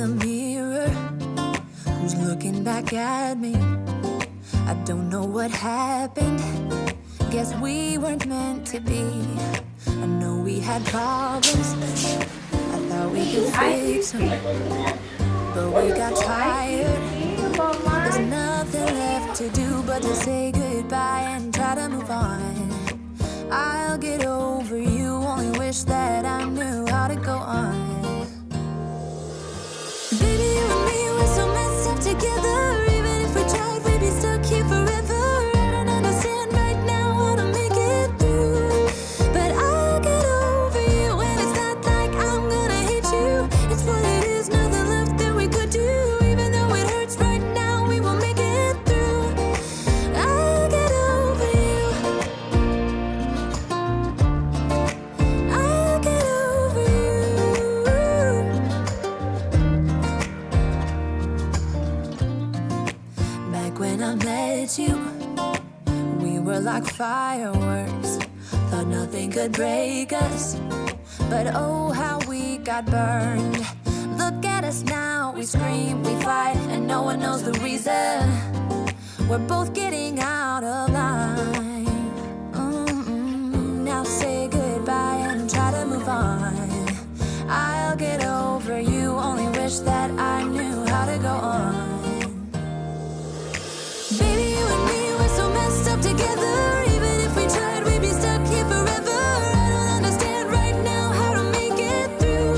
the mirror, who's looking back at me? I don't know what happened, guess we weren't meant to be. I know we had problems, I thought we could fix them, but we got tired. There's nothing left to do but to say goodbye and try to move on. I'll get over you, only wish that I knew how to go on. Baby, you and me, we're so messed up together. Even if we tried, we'd be stuck here forever. I don't understand right now how to make it through, but I'll get over you, and it's not like I'm gonna hate you. It's what it is, nothing left that we could do. Even though it hurts right now, we will make it through. I'll get over you. I'll get over you. Back when I met you, we were like fireworks. Thought nothing could break us, but oh how we got burned. Look at us now, we scream, we fight, and no one knows the reason. We're both getting out of line. Now say goodbye and try to move on. I'll get over you, only wish that I knew how to go on. Baby, you and me, we're so messed up together. Even if we tried, we'd be stuck here forever. I don't understand right now how to make it through,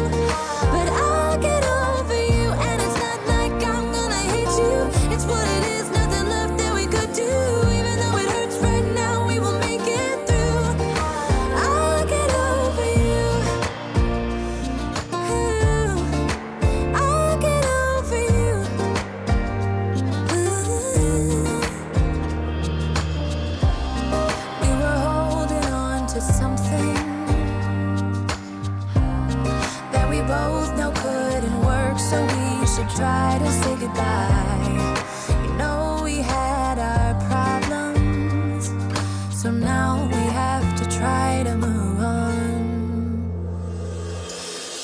but I'll get over you, and it's not like I'm gonna hate you. It's what it is, nothing left that we could do. Even though it hurts right now, we will make it through. I'll get over you. I'll get over you. We were holding on to something that we both know couldn't work, so we should try to say goodbye. You know we had our problems, so now we have to try to move on.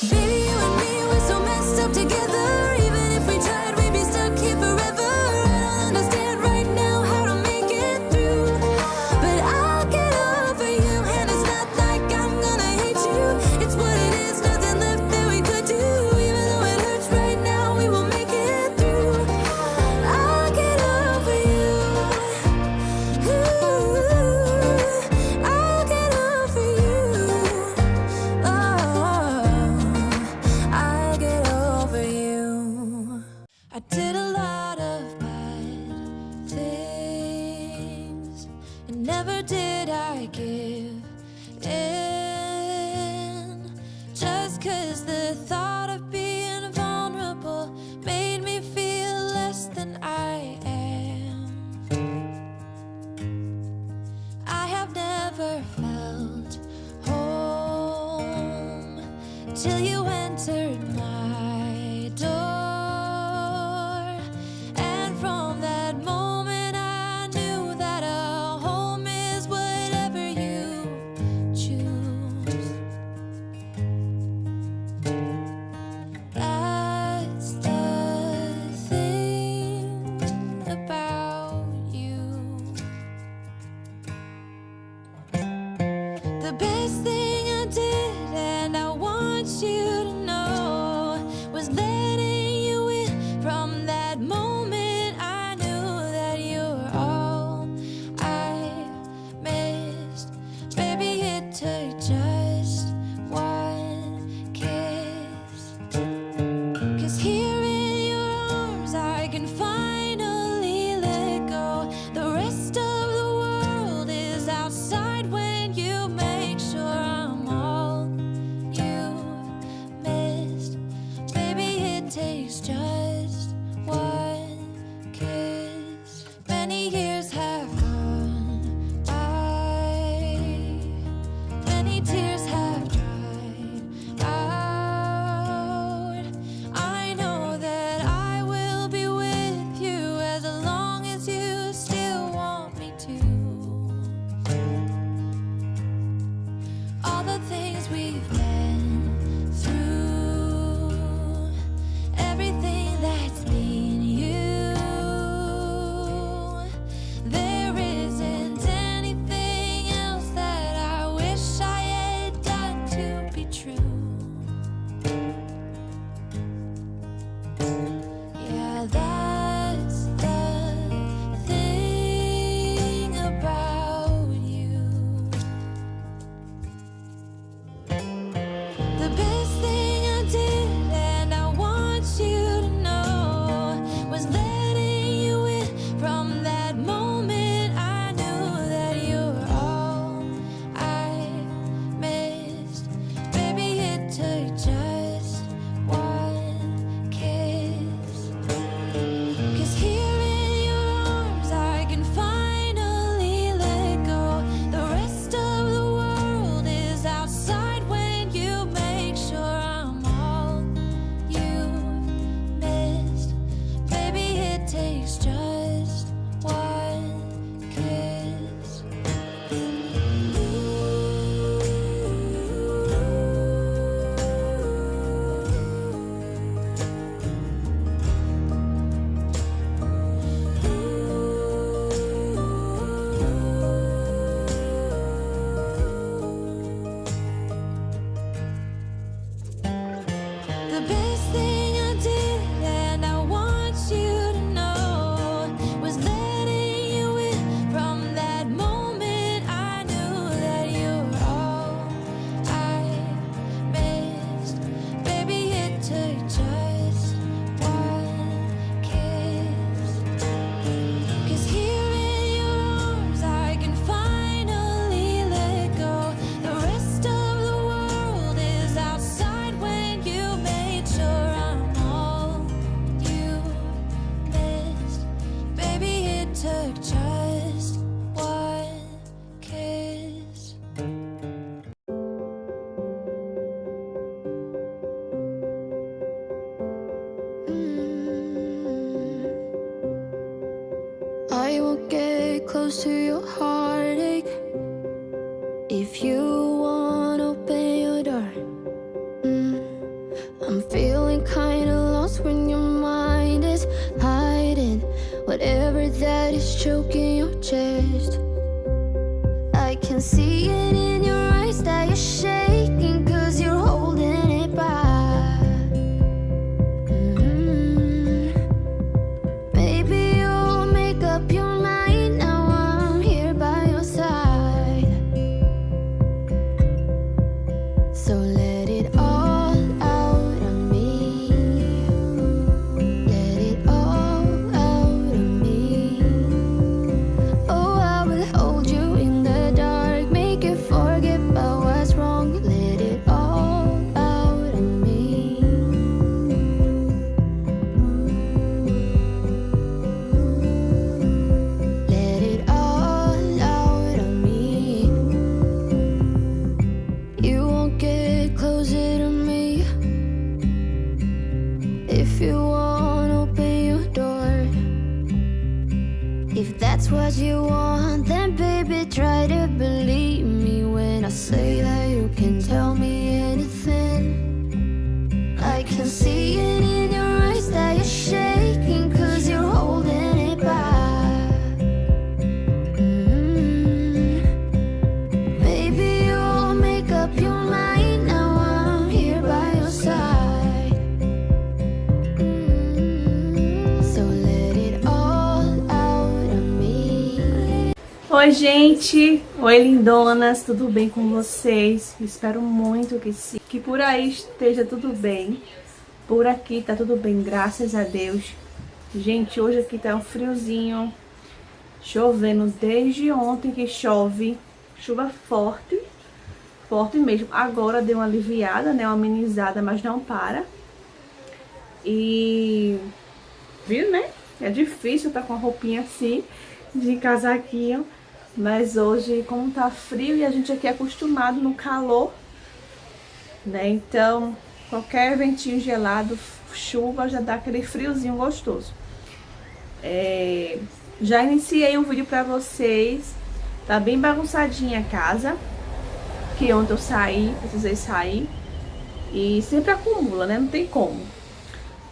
Baby, you and me, we're so messed up together. Even if we tried, we'd be stuck here forever. I don't understand right now how to make it through, but I'll get over you, and it's not like I'm gonna hate you. It's what it is, nothing left that we could do. Even though it hurts right now, we will make it through. I'll get over you. I'll get over you. I'll get over you. I did a lot of bad things, and never did I give in. Just 'cause the thought of being vulnerable made me feel less than I am. I have never felt home till you entered my door, and from that moment I knew that a home is whatever you choose. That's the thing about you. The best thing I did, and I want you to know, I'm feeling kinda lost when your mind is hiding whatever that is choking your chest. I can see it in your eyes that you're shaking, 'cause you're holding it back. Maybe you'll make up your mind, now I'm here by your side. So let it all out of me. Let it all out of me. Oh, I will hold you in the dark, make you forget about what's wrong. Let it all out of me. Let it all out of me. You won't get closer to me if you won't open your door. If that's what you want, then baby try to believe me when I say that you can tell me anything. I can see it in your eyes that you're shaking, 'cause you're holding it back. Maybe you'll make up your mind, now I'm here by your side. So let it all out of me. Oi, gente! Oi, lindonas! Tudo bem com vocês? Espero muito que sim. Que por aí esteja tudo bem. Por aqui tá tudo bem, graças a Deus. Gente, hoje aqui tá um friozinho. Chovendo desde ontem que chove. Chuva forte. Forte mesmo. Agora deu uma aliviada, né? Uma amenizada, mas não para. E... viu, né? É difícil tá com a roupinha assim, de casaquinho. Mas hoje, como tá frio e a gente aqui é acostumado no calor, né? Então, qualquer ventinho gelado, chuva, já dá aquele friozinho gostoso. Já iniciei um vídeo pra vocês. Tá bem bagunçadinha a casa, que ontem eu saí, precisei sair. E sempre acumula, né? Não tem como.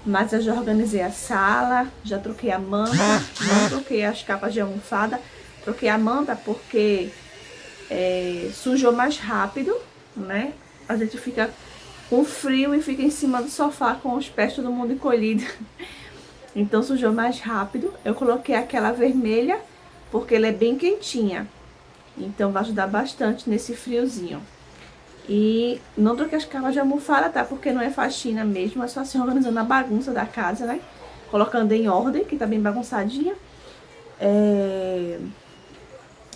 Mas eu já organizei a sala, já troquei a manta, não troquei as capas de almofada. Troquei a manta porque sujou mais rápido, né? A gente fica com frio e fica em cima do sofá com os pés todo mundo encolhido. Então sujou mais rápido. Eu coloquei aquela vermelha porque ela é bem quentinha. Então vai ajudar bastante nesse friozinho. E não troquei as capas de almofada, tá? Porque não é faxina mesmo, é só assim organizando a bagunça da casa, né? Colocando em ordem, que tá bem bagunçadinha.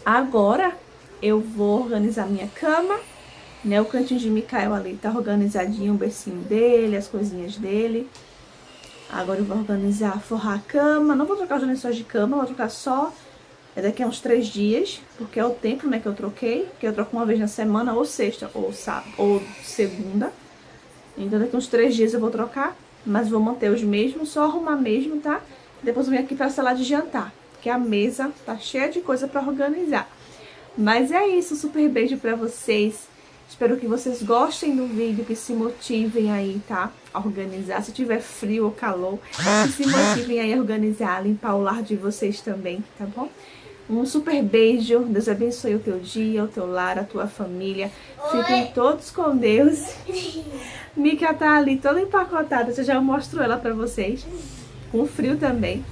Agora eu vou organizar minha cama, né? O cantinho de Micael ali tá organizadinho, o bercinho dele, as coisinhas dele. Agora eu vou organizar, forrar a cama. Não vou trocar os lençóis de cama, vou trocar só daqui a uns 3 dias, porque é o tempo, né, que eu troquei. Que eu troco uma vez na semana, ou sexta, ou sábado, ou segunda. Então daqui a uns 3 dias eu vou trocar, mas vou manter os mesmos, só arrumar mesmo, tá? Depois eu venho aqui pra sala de jantar, que a mesa tá cheia de coisa pra organizar. Mas é isso, super beijo pra vocês. Espero que vocês gostem do vídeo, que se motivem aí, tá? A organizar, se tiver frio ou calor, que se motivem aí a organizar, a limpar o lar de vocês também, tá bom? Um super beijo, Deus abençoe o teu dia, o teu lar, a tua família. Fiquem todos com Deus. Mica tá ali toda empacotada, eu já mostro ela pra vocês. Com frio também.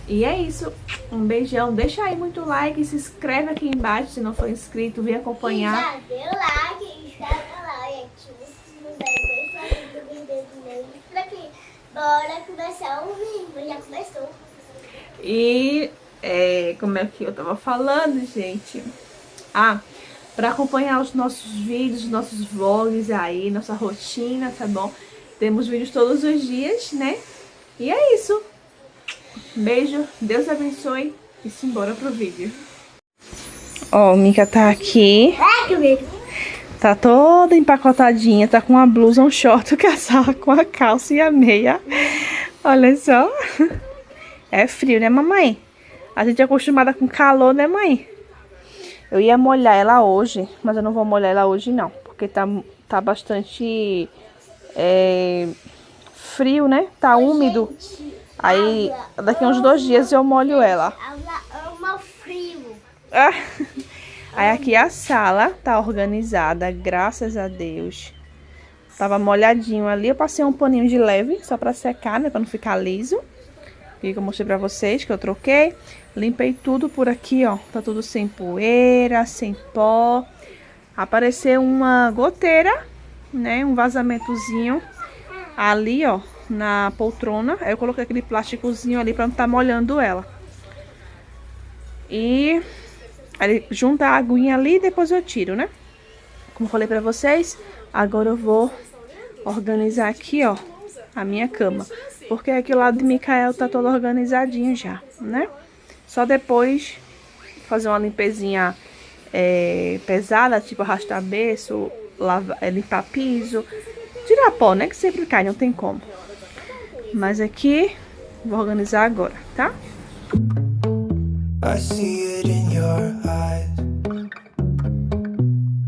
E é isso, um beijão, deixa aí muito like, se inscreve aqui embaixo se não for inscrito, vem acompanhar. Já deu like, inscreve lá e ativa o sininho, deixa o dedo nele por aqui. Bora começar o vídeo, já começou. E como é que eu tava falando, gente? Pra acompanhar os nossos vídeos, nossos vlogs aí, nossa rotina, tá bom? Temos vídeos todos os dias, né? E é isso. Beijo, Deus abençoe e simbora pro vídeo. Ó, Mica tá aqui. Tá toda empacotadinha, tá com a blusa, um short, o casaco, a calça e a meia. Olha só. É frio, né, mamãe? A gente é acostumada com calor, né, mãe? Eu ia molhar ela hoje, mas eu não vou molhar ela hoje não, porque tá bastante frio, né? Tá úmido. Aí daqui a uns 2 dias eu molho ela. Ama frio. Aí aqui a sala tá organizada, graças a Deus. Tava molhadinho ali, eu passei um paninho de leve, só pra secar, né? Pra não ficar liso. E que eu mostrei pra vocês, que eu troquei. Limpei tudo por aqui, ó. Tá tudo sem poeira, sem pó. Apareceu uma goteira, né? Um vazamentozinho ali, ó, na poltrona. Aí eu coloquei aquele plásticozinho ali pra não tá molhando ela. E aí junta a aguinha ali e depois eu tiro, né? Como eu falei pra vocês, agora eu vou organizar aqui, ó, a minha cama. Porque aqui o lado de Micael tá todo organizadinho já, né? Só depois fazer uma limpezinha pesada, tipo arrastar berço, limpar piso, tirar pó, né? Que sempre cai, não tem como. Mas aqui, vou organizar agora, tá? I see it in your eyes.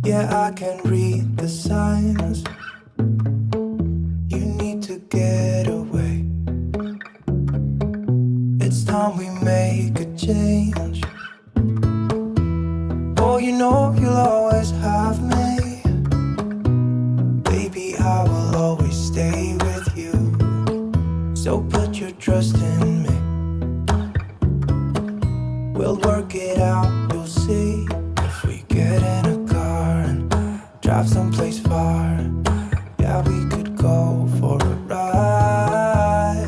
Yeah, I can read the signs. You need to get away. It's time we make a change. Oh, you know you'll always have me. Baby, I will always stay with you. So put your trust in me. We'll work it out, you'll see. If we get in a car and drive someplace far, yeah, we could go for a ride.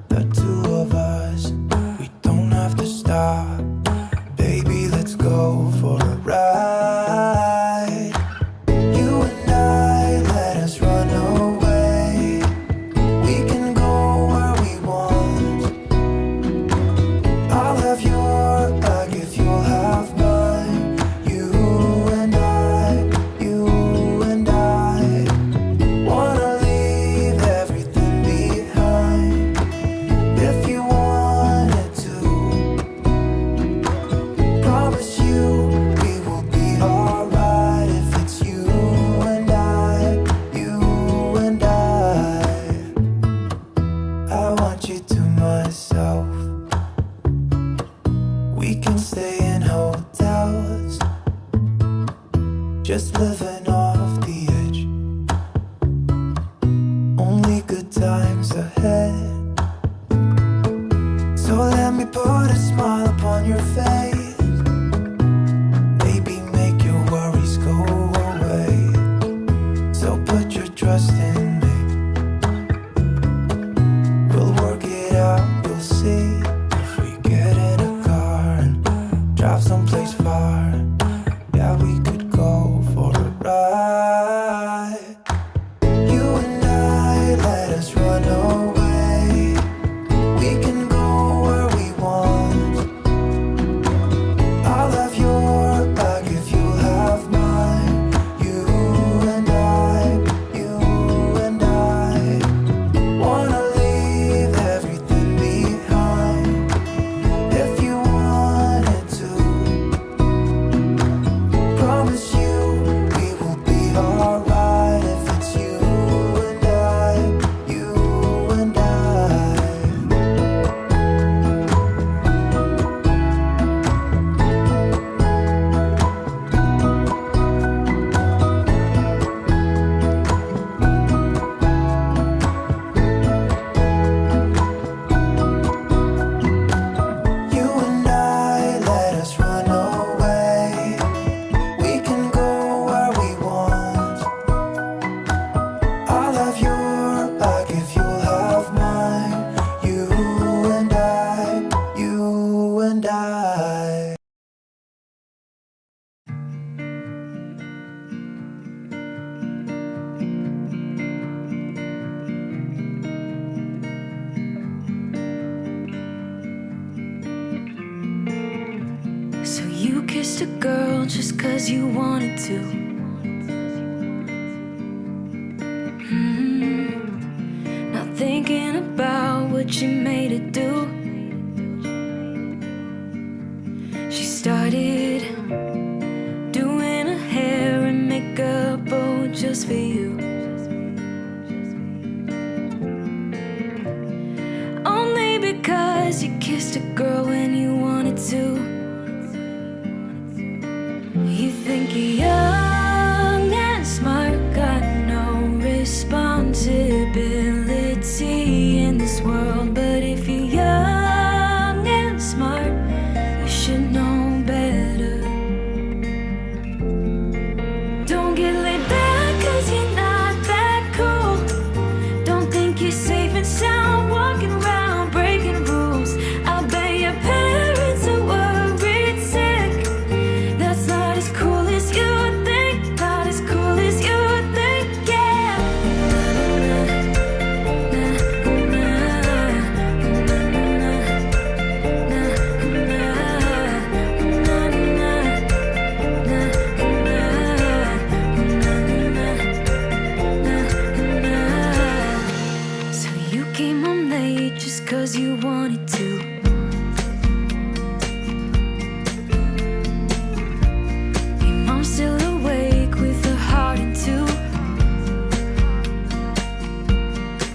The two of us, we don't have to stop. Baby, let's go for a ride. You and I, let us run away. We can go where we want. I'll have your back if you'll have mine. You and I wanna leave everything behind. If you wanted to, promise you we will be alright. If it's you and I want you to myself. We can stay in hotels, just living off the edge. Only good times ahead. So let me put a smile upon your face. Maybe make your worries go away. So put your trust in me. We'll work it out, you'll see. If we get in a car and drive someplace far, yeah, we could go for a ride. You and I, let us run away. We can go where we want. I'll have your back if you'll have mine. You and I wanna leave everything behind. If you wanted to, promise you we will be alright. If it's you and I. You and I, let us run away. We can go where we want. I'll have your back if you'll have mine. You and I. So you kissed a girl just 'cause you wanted to. Not thinking about what you made it do. She started doing her hair and makeup, oh, just for you. because you kissed a girl when you wanted to. You think you're young and smart, got no responsibility in this world. But if you're young and smart, you should know better. Don't get laid back cause you're not that cool. Don't think you're safe and sound walking around breaking rules. I bet your parents are worried sick. That's not as cool as you think. Not as cool as you think, yeah. So you came home late just cause you wanted to. Your mom's still awake with her heart in two.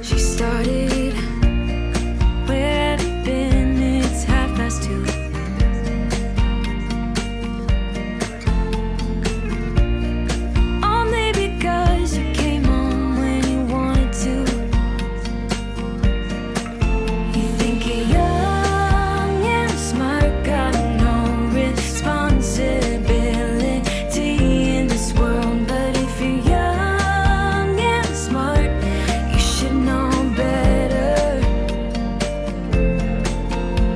She started, where have you been? It's 2:30. Only because you came home when you wanted to. You think you're young and smart, got no responsibility in this world. But if you're young and smart, you should know better.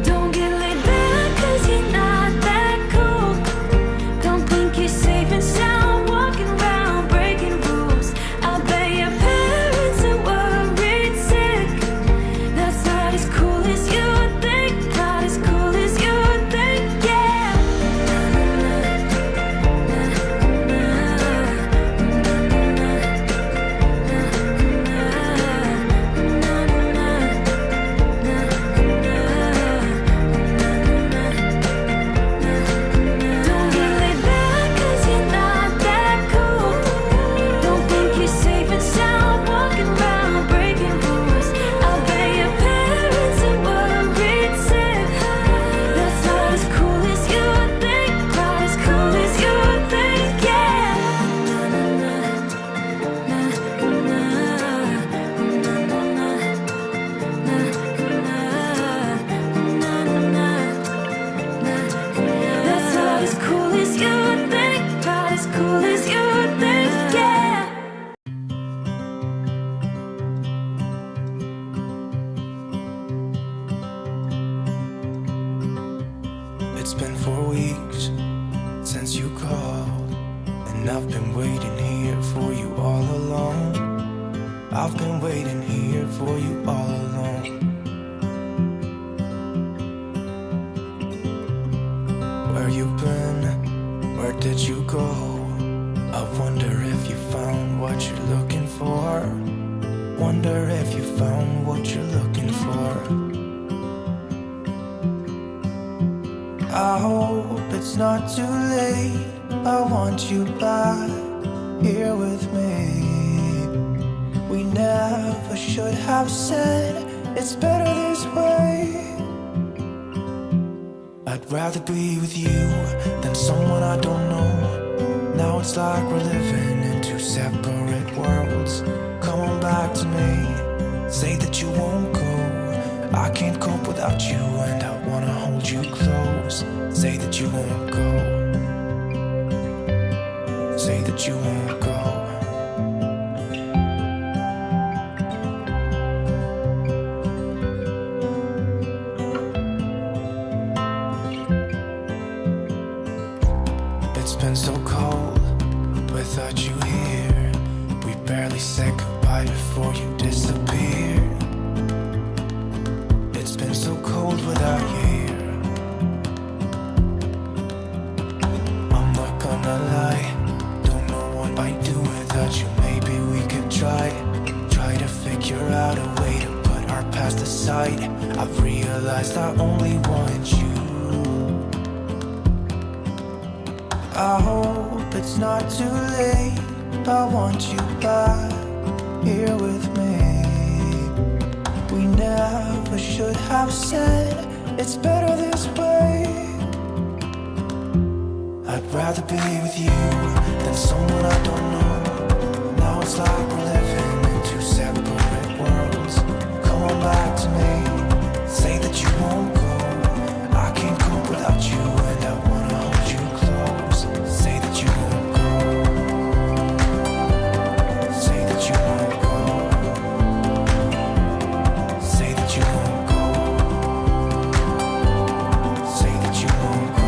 Don't get laid back cause you're not that cool. Don't think you're safe and sound walking around breaking rules. I bet your parents are worried sick. That's not as cool as you think. Not as cool as you think, yeah. Don't get laid back cause you're not that cool. Don't think you're safe and sound walking around breaking rules. I bet your parents are worried sick. That's not as cool as you think. Not as cool as you think, yeah. That's not as cool as you think. Not as cool as you think, yeah. It's been 4 weeks since you called, and I've been waiting here for you all alone. I've been waiting here for you all alone. Where you been? Where did you go? I wonder if you found what you're looking for. Wonder if you found what you're looking for. I hope it's not too late. I want you back here with me. We never should have said it's better this way. I'd rather be with you than someone I don't know. Now it's like we're living in two separate worlds. Come on back to me. Say that you won't go. I can't cope without you, and I wanna hold you close. Say that you won't go. Say that you won't go. It's been so cold without you here. We barely said goodbye before you disappeared. It's been so cold without you here. I'm not gonna lie, don't know what I'd do without you. Maybe we could try to figure out a way to put our past aside. I've realized I only want you. I hope it's not too late. I want you back here with me. We never never should have said it's better this way. I'd rather be with you than someone I don't know. Now it's like we're living in two separate worlds. Come on back to me, say that you won't go. I can't cope without you and I wanna hold you close. Say that you won't go. Say that you won't go. Say that you won't go. Say that you won't go.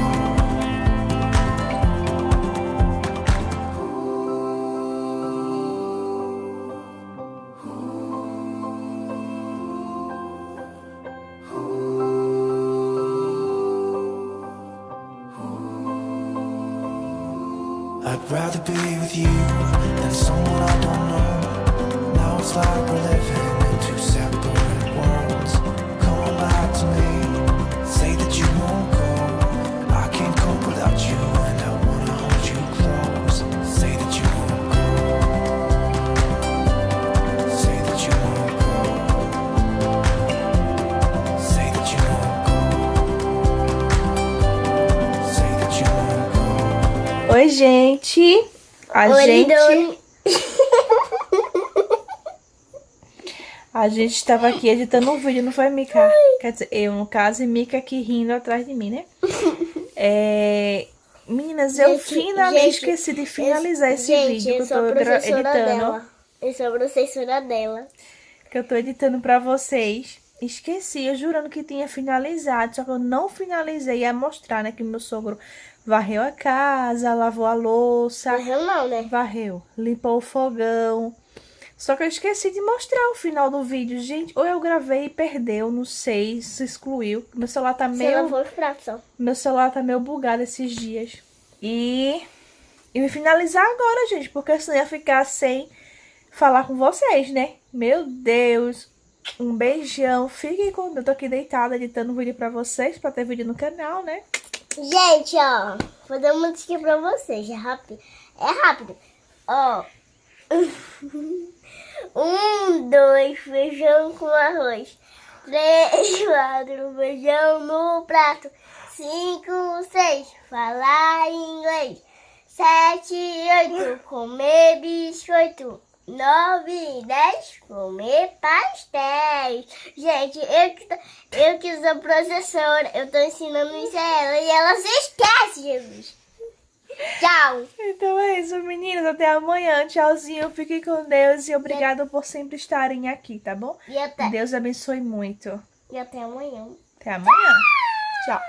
I'd rather be with you than someone I don't know. Now it's like we're living in two separate worlds. Come on back to me, say that you won't go. I can't cope without you and I wanna hold you close. Say that you won't go. Say that you won't go. Say that you won't go. Say that you won't go. Oi, gente. A gente tava aqui editando um vídeo, não foi, Mica? Quer dizer, eu, no caso, e Mica aqui rindo atrás de mim, né? Meninas, eu finalmente esqueci de finalizar esse vídeo que eu tô editando. Eu sou a professora dela. Que eu tô editando pra vocês. Esqueci, eu jurando que tinha finalizado, só que eu não finalizei. Ia mostrar, né, que meu sogro varreu a casa, lavou a louça. Varreu não, né? Varreu, limpou o fogão. Só que eu esqueci de mostrar o final do vídeo, gente. Ou eu gravei e perdeu, não sei, se excluiu. Meu celular tá meio... Você lavou os pratos, só. Meu celular tá meio bugado esses dias. E me finalizar agora, gente, porque senão ia ficar sem falar com vocês, né? Meu Deus. Um beijão. Fiquem com Deus. Eu tô aqui deitada editando um vídeo pra vocês, pra ter vídeo no canal, né? Gente, ó. Vou dar uma dica pra vocês. É rápido. É rápido. Ó. 1, 2, feijão com arroz. 3, 4, feijão no prato. 5, 6, falar inglês. 7, 8, comer biscoito. 9, 10, comer pastéis. Gente, eu que sou professora, eu tô ensinando isso a ela e ela se esquece, Jesus. Tchau. Então é isso, meninas. Até amanhã. Tchauzinho. Fiquem com Deus e obrigada por sempre estarem aqui, tá bom? E até. Deus abençoe muito. E até amanhã. Até amanhã. Tchau.